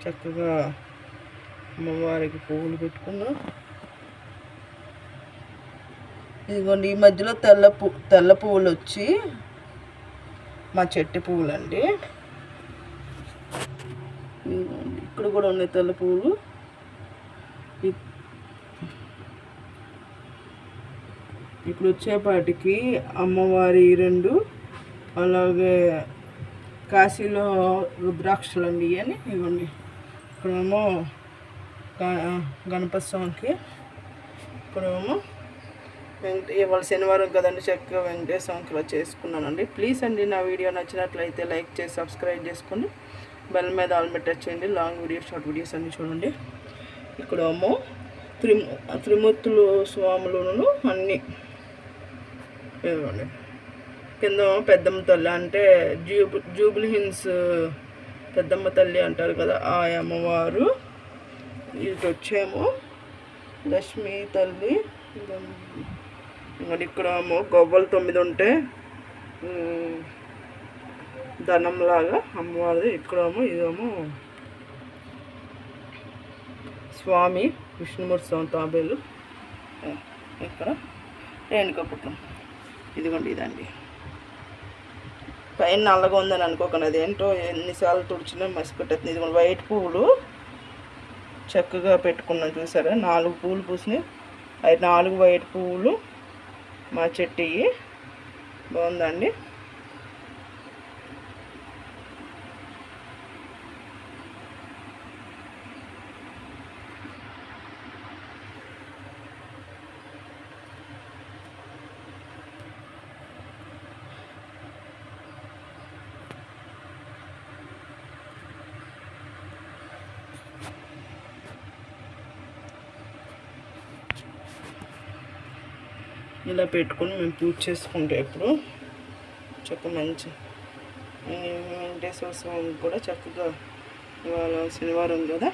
చక్కగా అమ్మవారికి పువ్వులు పెట్టుకున్నాం. ఇదిగోండి, ఈ మధ్యలో తెల్ల పువ్వులు వచ్చి మా చెట్టు పువ్వులండి. ఇక్కడ కూడా ఉన్నాయి తెల్ల పువ్వులు. ఇప్పుడు వచ్చేపాటికి అమ్మవారి 2, అలాగే కాశీలో రుద్రాక్షలు అండి అని ఇవ్వండి. ఇక్కడేమో గణపతి స్వామికి, ఇక్కడేమో ఇవాళ శనివారం కదండి, చక్కగా వెంకటేశ్వర స్వామికి ఇలా చేసుకున్నానండి. ప్లీజ్ అండి, నా వీడియో నచ్చినట్లయితే లైక్ చేసి సబ్స్క్రైబ్ చేసుకోండి, బెల్ మీద ఆల్ పెట్టేయండి. లాంగ్ వీడియోస్, షార్ట్ వీడియోస్ అన్నీ చూడండి. ఇక్కడేమో త్రిమూర్తులు స్వాములను అన్నీ ఇవ్వండి. కింద పెద్దమ్మ తల్లి అంటే జూబ్లీ హిల్స్ పెద్దమ్మ తల్లి అంటారు కదా, ఆ అమ్మవారు. ఇటు వచ్చేమో లక్ష్మీ తల్లి. ఇక్కడేమో గవ్వలు 9 ఉంటే ధనంలాగా అమ్మవారిది. ఇక్కడేమో ఇదేమో స్వామి విష్ణుమూర్తి స్వామి తాబేలు. ఇక్కడ రేణుకపుట్లం. ఇదిగోండి, ఇదండి. పైన నల్లగా ఉందని అనుకోకండి, అదేంటో ఎన్నిసార్లు తుడిచినా మసిపెట్టేస్తుంది. ఇదిగోండి, వైట్ పువ్వులు చక్కగా పెట్టుకున్నాను చూసారా, 4 పువ్వులు పూసినాయి. 4 వైట్ పువ్వులు మా చెట్టు. బాగుందండి. ఇలా పెట్టుకుని మేము పూజ చేసుకుంటే ఎప్పుడు చక్కగా మంచి వెంకటేశ్వర స్వామి కూడా చక్కగా ఇవాళ శనివారం కదా.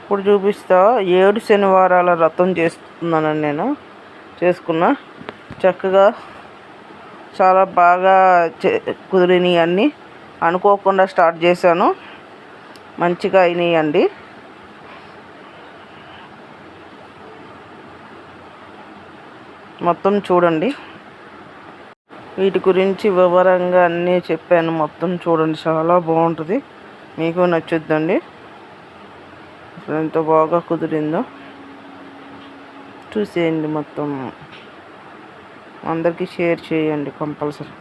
ఇప్పుడు చూపిస్తా 7 శనివారాల వ్రతం చేస్తున్నానండి. నేను చేసుకున్నా, చక్కగా చాలా బాగా కుదిరినాయి అన్నీ. అనుకోకుండా స్టార్ట్ చేశాను, మంచిగా అయినాయి అండి. మొత్తం చూడండి, వీటి గురించి వివరంగా అన్నీ చెప్పాను. మొత్తం చూడండి, చాలా బాగుంటుంది, మీకు నచ్చుద్దండి. ఎంత బాగా కుదిరిందో చూసేయండి. మొత్తం అందరికీ షేర్ చేయండి కంపల్సరీ.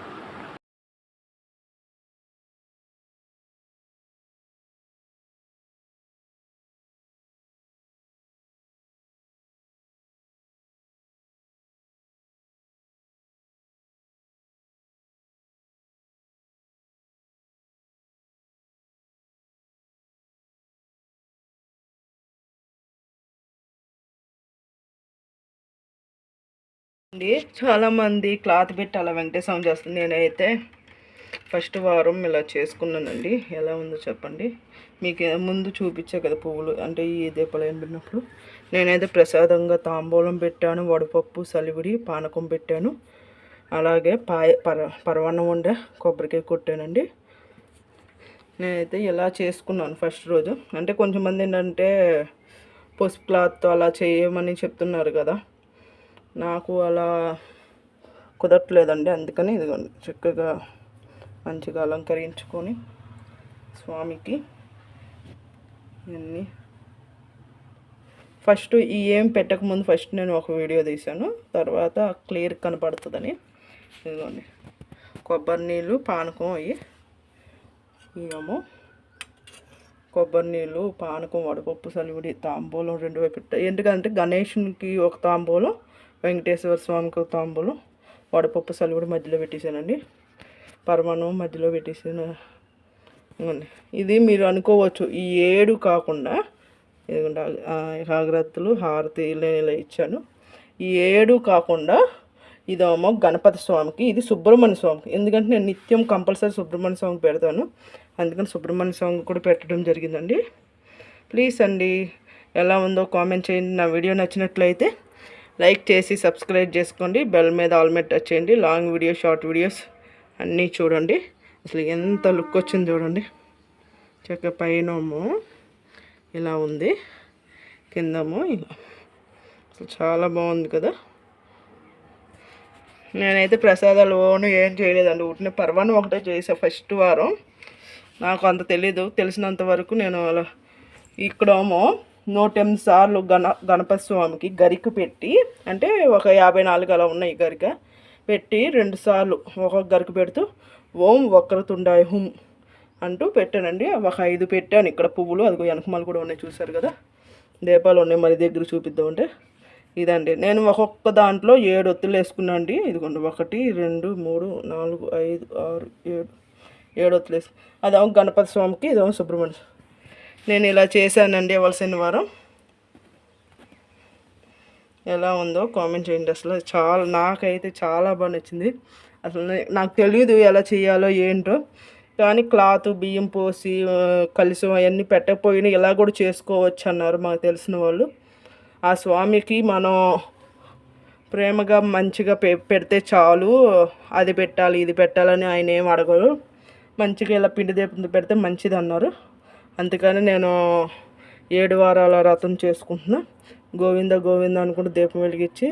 చాలామంది క్లాత్ పెట్టి అలా వెంకటేశ్వరం చేస్తుంది. నేనైతే ఫస్ట్ వారం ఇలా చేసుకున్నానండి. ఎలా ఉందో చెప్పండి. మీకు ముందు చూపించే కదా పువ్వులు, అంటే ఈ దీపాలు పెట్టినప్పుడు నేనైతే ప్రసాదంగా తాంబూలం పెట్టాను, వడపప్పు, సలివిడి, పానకం పెట్టాను. అలాగే పరవన్నం వండే కొబ్బరికాయ కొట్టానండి. నేనైతే ఇలా చేసుకున్నాను ఫస్ట్ రోజు. అంటే కొంచెం మంది ఏంటంటే పసుపు క్లాత్తో అలా చేయమని చెప్తున్నారు కదా, నాకు అలా కుదరట్లేదండి. అందుకని ఇదిగోండి, చక్కగా మంచిగా అలంకరించుకొని స్వామికి ఇవన్నీ ఫస్ట్ ఏం పెట్టకముందు ఫస్ట్ నేను ఒక వీడియో తీశాను, తర్వాత క్లియర్ కనపడుతుందని. ఇదిగోండి, కొబ్బరి నీళ్ళు, పానకం ఇవేమో కొబ్బరి నీళ్ళు, పానకం, వడపప్పు, సలివిడి, తాంబూలం 2 వైపు పెట్టాను. ఎందుకంటే గణేషునికి ఒక తాంబూలం, వెంకటేశ్వర స్వామికి ఒక తాంబూలం, వడపప్పు, సలివిడి మధ్యలో పెట్టేశానండి. పరమాన్నం మధ్యలో పెట్టేసాను. ఇది మీరు అనుకోవచ్చు ఈ 7 కాకుండా, ఎందుకంటే అగరత్తులు, హారతి ఇలా ఇచ్చాను. ఈ 7 కాకుండా ఇదేమో గణపతి స్వామికి, ఇది సుబ్రహ్మణ్య స్వామికి. ఎందుకంటే నేను నిత్యం కంపల్సరీ సుబ్రహ్మణ్య స్వామికి పెడతాను, అందుకని సుబ్రహ్మణ్య స్వామికి కూడా పెట్టడం జరిగిందండి. ప్లీజ్ అండి, ఎలా ఉందో కామెంట్ చేయండి. నా వీడియో నచ్చినట్లయితే లైక్ చేసి సబ్స్క్రైబ్ చేసుకోండి, బెల్ మీద ఆల్ మీద టచ్ చేయండి. లాంగ్ వీడియో, షార్ట్ వీడియోస్ అన్నీ చూడండి అసలు ఎంత లుక్ వచ్చింది చూడండి. చక్కగా పైనమో ఇలా ఉంది, కిందమో ఇలా, అసలు చాలా బాగుంది కదా. నేనైతే ప్రసాదాలు ఏం చేయలేదండి, ఊటిని పర్వాన్ని ఒకటే చేసా ఫస్ట్ వారం. నాకు అంత తెలీదు, తెలిసినంత వరకు నేను అలా ఇక్కడేమో 108 సార్లు గణపతి స్వామికి గరిక పెట్టి, అంటే ఒక 54 అలా ఉన్నాయి గరిక పెట్టి 2 సార్లు ఒక్కొక్క గరిక పెడుతూ ఓం వక్రతుండాయ హుం అంటూ పెట్టానండి. ఒక 5 పెట్టాను. ఇక్కడ పువ్వులు అదిగో వెనకమాలు కూడా ఉన్నాయి చూసారు కదా, దీపాలు ఉన్నాయి. మరి దగ్గర చూపిద్దామంటే ఇదండి. నేను ఒక్కొక్క దాంట్లో 7 ఒత్తులు వేసుకున్నాను అండి. ఇదిగోండి 1 2 3 4 5 6 7 ఒత్తులు వేసు, అదేమో గణపతి స్వామికి, ఇదేమో సుబ్రహ్మణ్య. నేను ఇలా చేశానండి ఇవాళ వారం. ఎలా ఉందో కామెంట్ చేయండి. అసలు నాకైతే చాలా బాగా నచ్చింది. అసలు నాకు తెలియదు ఎలా చేయాలో ఏంటో, కానీ క్లాత్ బియ్యం పోసి కలిసి అవన్నీ పెట్టకపోయినా ఇలా కూడా చేసుకోవచ్చు అన్నారు మాకు తెలిసిన వాళ్ళు. ఆ స్వామికి మనం ప్రేమగా మంచిగా పెడితే చాలు, అది పెట్టాలి ఇది పెట్టాలని ఆయన ఏం అడగరు. మంచిగా ఇలా పిండి దీపం పెడితే మంచిది అన్నారు. అందుకని నేను 7 వారాల వ్రతం చేసుకుంటున్నా. గోవింద గోవింద అనుకుంటూ దీపం వెలిగించి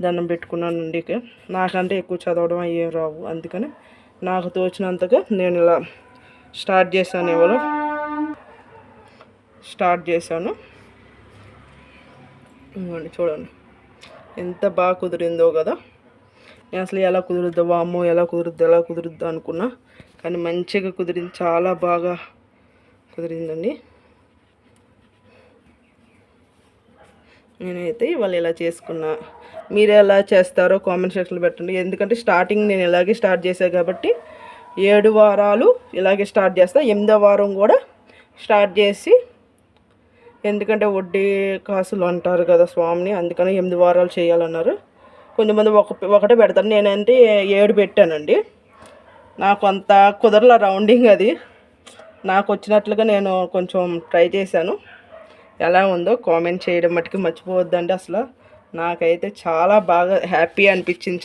దండం పెట్టుకున్నానండి. నాకంటే ఎక్కువ చదవడం ఏం రావు, అందుకని నాకు తోచినంతగా నేను ఇలా స్టార్ట్ చేశాను. ఇవ్వండి చూడండి ఎంత బాగా కుదిరిందో కదా. నేను అసలు ఎలా కుదురుద్దో, వామ్మో ఎలా కుదురుద్దో అనుకున్నా, కానీ మంచిగా కుదిరింది, చాలా బాగా కుదిరిందండి. నేనైతే ఇవాళ ఇలా చేసుకున్నా. మీరు ఎలా చేస్తారో కామెంట్ సెక్షన్లో పెట్టండి. ఎందుకంటే స్టార్టింగ్ నేను ఇలాగే స్టార్ట్ చేశాను కాబట్టి 7 వారాలు ఇలాగే స్టార్ట్ చేస్తా. 8వ వారం కూడా స్టార్ట్ చేసి, ఎందుకంటే వడ్డీ కాసులు అంటారు కదా స్వామిని, అందుకని 8 వారాలు చేయాలన్నారు. కొంతమంది ఒకటే పెడతారు, నేనంటే 7 పెట్టానండి. నాకు అంత కుదరల రౌండింగ్, అది నాకు వచ్చినట్లుగా నేను కొంచెం ట్రై చేశాను. ఎలా ఉందో కామెంట్ చేయడం మట్టుకు మర్చిపోవద్దండి. అసలు నాకైతే చాలా బాగా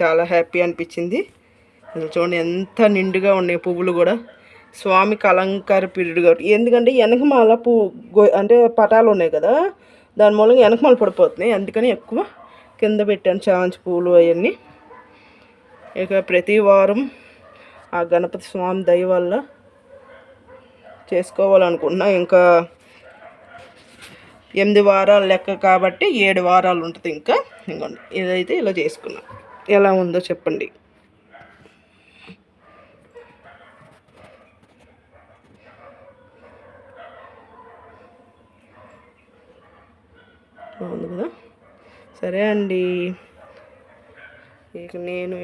చాలా హ్యాపీ అనిపించింది. చూడండి ఎంత నిండుగా ఉన్నాయి పువ్వులు కూడా. స్వామికి అలంకార పీరియడ్ కాబట్టి, ఎందుకంటే వెనకమాల అంటే పటాలు ఉన్నాయి కదా, దాని మూలంగా వెనకమాల పడిపోతున్నాయి, అందుకని ఎక్కువ కింద పెట్టాను చామంతి పువ్వులు అవన్నీ. ఇక ప్రతి వారం ఆ గణపతి స్వామి దయ వల్ల చేసుకోవాలనుకున్నా. ఇంకా 8 వారాలు లెక్క కాబట్టి 7 వారాలు ఉంటుంది. ఇంకా ఇంకోండి ఇదైతే ఇలా చేసుకున్నాం. ఎలా ఉందో చెప్పండి. బాగుంది కదా. సరే అండి, నేను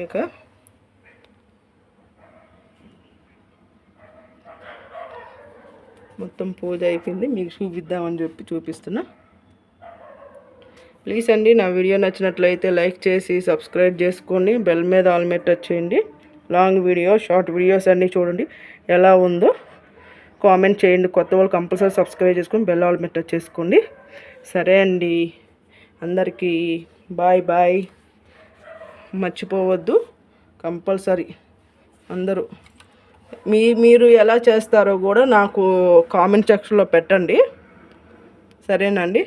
మొత్తం పూజ అయిపోయింది, మీకు చూపిద్దామని చూపిస్తున్నా. ప్లీజ్ అండి, నా వీడియో నచ్చినట్లయితే లైక్ చేసి సబ్స్క్రైబ్ చేసుకోండి. బెల్ మీద ఆల్ మీద టచ్ చేయండి. లాంగ్ వీడియో షార్ట్ వీడియోస్ అన్నీ చూడండి. ఎలా ఉందో కామెంట్ చేయండి. కొత్త వాళ్ళు కంపల్సరీ సబ్స్క్రైబ్ చేసుకొని బెల్ ఆల్ మీద టచ్ చేసుకోండి. సరే అండి, అందరికీ బాయ్. మర్చిపోవద్దు కంపల్సరీ అందరూ మీరు ఎలా చేస్తారో కూడా నాకు కామెంట్ సెక్షన్లో పెట్టండి. సరేనండి.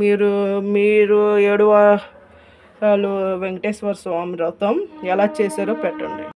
మీరు 7 వారాలు వెంకటేశ్వర స్వామి వ్రతం ఎలా చేశారో పెట్టండి.